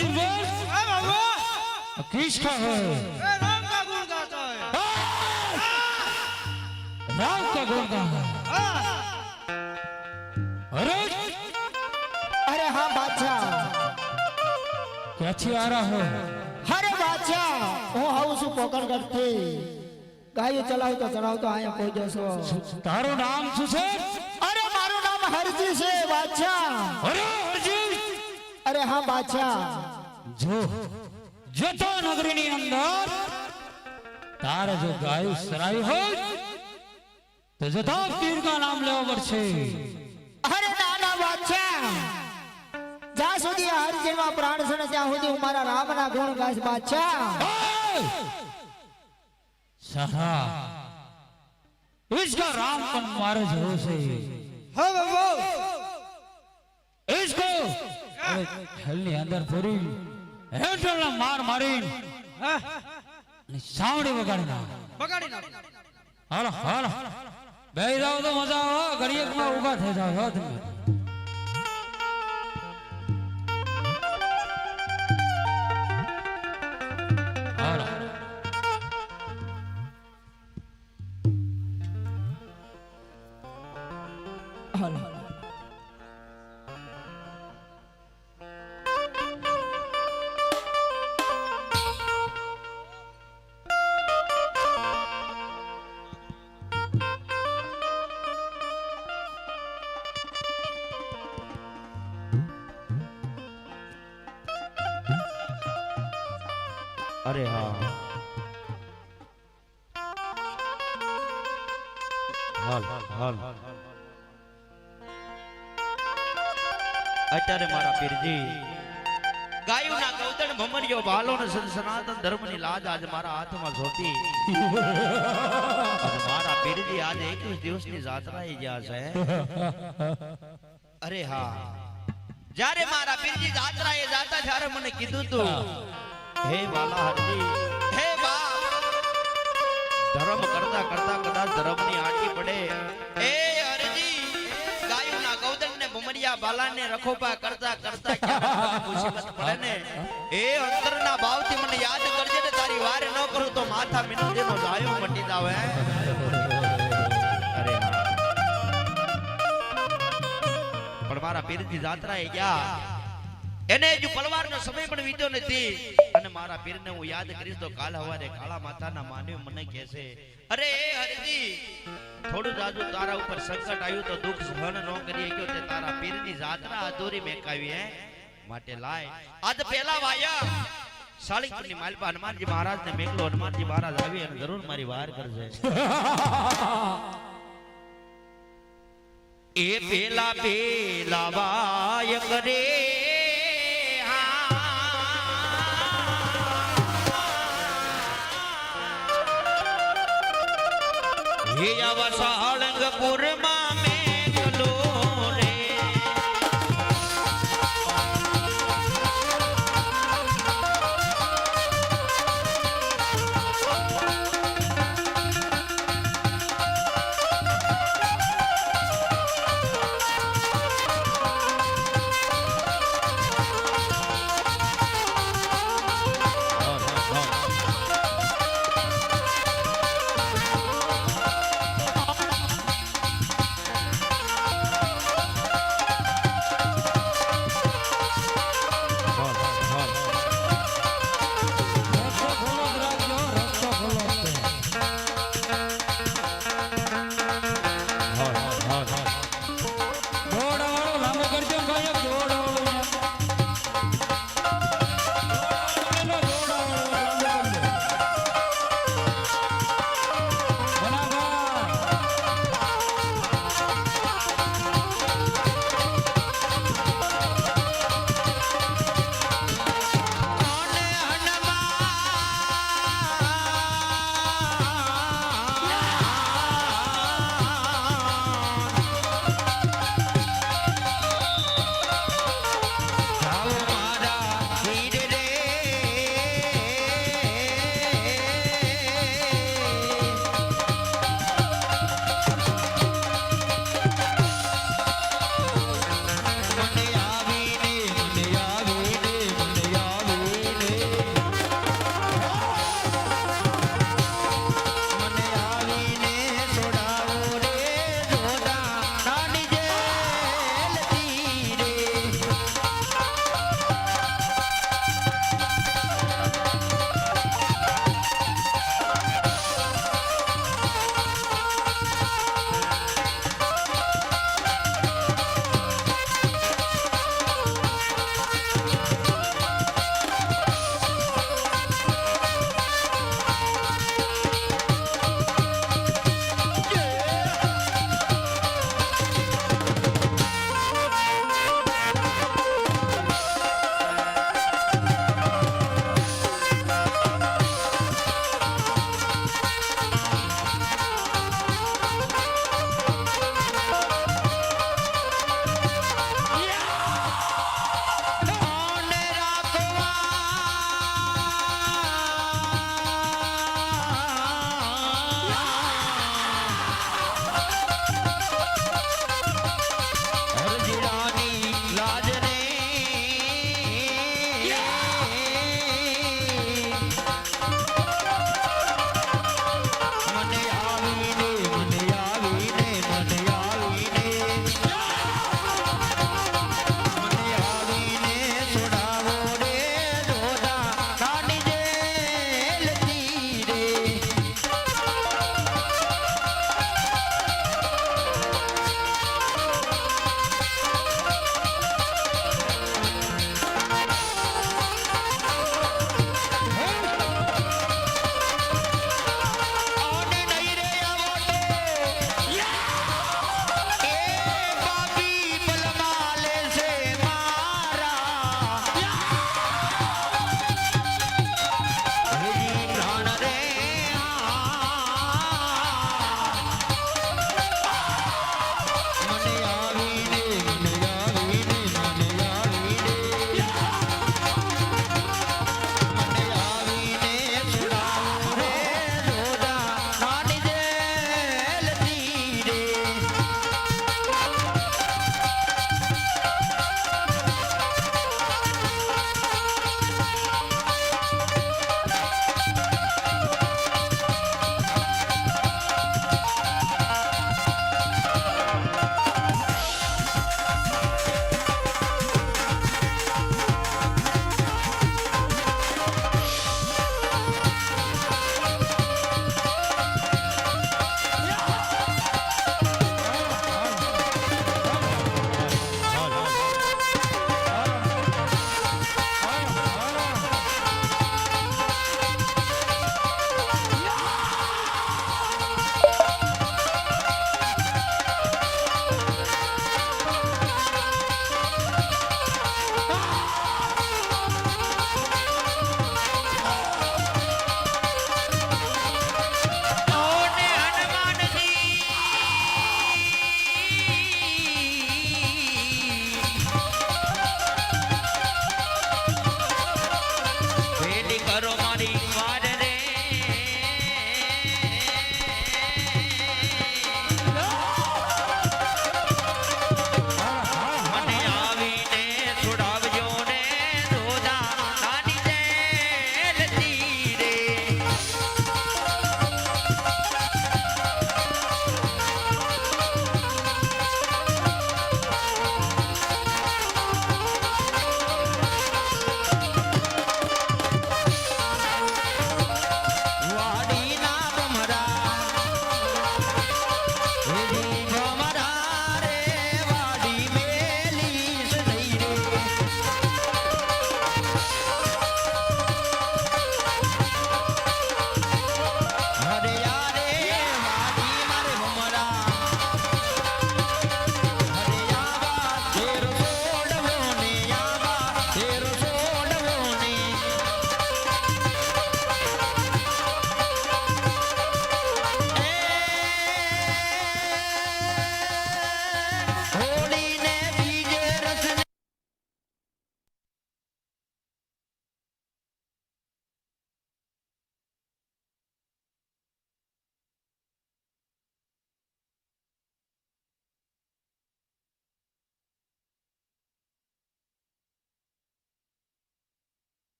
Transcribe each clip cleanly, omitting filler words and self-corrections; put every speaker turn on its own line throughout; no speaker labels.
दिन बोल किसका है?
राम का गुण गाता है।
राम का गुण गाता है। अरे
अरे हाँ बादशाह,
कैसे आ रहा हो?
अरे बादशाह હું આવું છું પોકળ કરતી ગાયો ચલાવતો ચલાવતો અહીંયા કોઈ જશો.
તારું નામ શું છે?
અરે મારું નામ હરજી છે બાદશાહ.
અરે હરજી,
અરે હા બાદશાહ,
જો જતો નગરીની અંદર તારે જો ગાયું સરાયું હોય તો જતા પીરના નામ લેવા પડશે.
અરે નાના બાદશાહ, જ્યાં સુધી આ હરજીમાં પ્રાણ છે ને ત્યાં સુધી હું મારા રામના ગુણ ગાઈશ બાદશાહ.
सारा इसका राम पण मारे जो से
हाँ बाबू
इसको हल्ली अंदर पूरी हेटला मार मारी सावड़ी बगाड़ना
बगाड़ी ना
हाल हाल બેહી જાવ તો મજા આવે ઘડીએકમાં ઊભા થઈ જાવ છો તમે હાલ
હાલ
अरे हाँ हाल हाल અત્યારે મારા પીરજી ગાયુના ગૌતણ ભમરિયો ભાલો ને સનાતન ધર્મની લાજ આજ મારા હાથમાં સોંપી અને મારા પીરજી આજે 21 દિવસની જાત્રાએ ગયા છે. અરે હા, જ્યારે મારા પીરજી જાત્રાએ જાતા ત્યારે મને કીધું તું, હે વાલા હરજી, હે બાપ, ધર્મ કરતા કરતા કદાચ ધર્મની આંટી પડે. એ હરજી, ગાયુના ગૌતમને ભમરિયા બાલાને રખોપા કરતા કરતા ક્યારે મુસીબત પડે ને, એ અંતરના ભાવથી મને યાદ કરજે ને, તારી વાર ન કરું તો માથા મિનોદેનો જાયો મટી જાવે. અરે હા, પણ મારા પીરજી જાત્રાએ ગયા, એને જો પલવારનો સમય પણ વીત્યો નથી અને મારા પીરને હું યાદ કરીશ તો કાલ હવારે કાળા માતાના માનવી મને કહેશે, અરે એ હરજી, થોડું જાજુ તારા ઉપર સંકટ આવ્યું તો દુઃખ સહન ન કરી શક્યો તે તારા પીરની જાત્રા અધૂરી મેકાવી હે, માટે લાય આજ પહેલા વાયા સાળીપુરની માલપા હનુમાનજી મહારાજને મેકલો. હનુમાનજી મહારાજ આવી અને જરૂર મારી વાર કરશે. એ પેલા પેલા વાય કરે હે આવા સાળંગપુરમાં મેઘલો રે,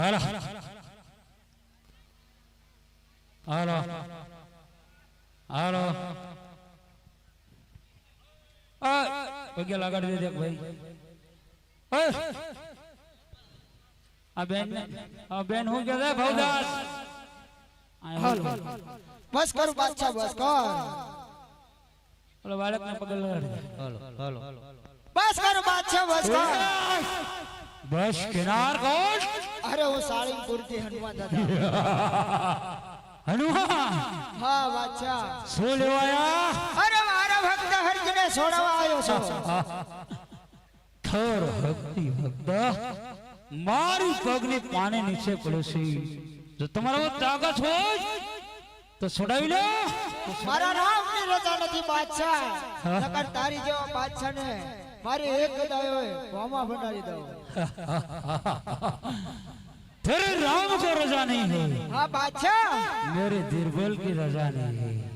હાલો હાલો હાલો પગે લગાડી દે ભાઈ આ બેન હું કે ભવદાસ
હાલો બસ કર બાદશાહ બસ કર
ઓલો બાળકને પગે લગાડી
બસ કર બાદશાહ બસ કર
બસ કિનાર કોણ
અરે હું સાળીપુર થી હનુમાન દાદા
હનુમાન
હા બાદશાહ
શું લેવાયા
અરે મારા ભક્ત હરજને છોડવા આવ્યો છો
થર ભક્તિ ભક્ત મારી પગની પાને નીચે પડ્યો છે જો તમારો તાકાત હોય તો છોડાવી લો
મારા નામની રજા નથી બાદશાહ નકર તારી જેવા બાદશાહ ને મારી એક ગદાયો હોમાં ભંડારી દઉં
तेरे राम को रजा नहीं है
हाँ बादशाह
मेरे दिरबल की रजा नहीं है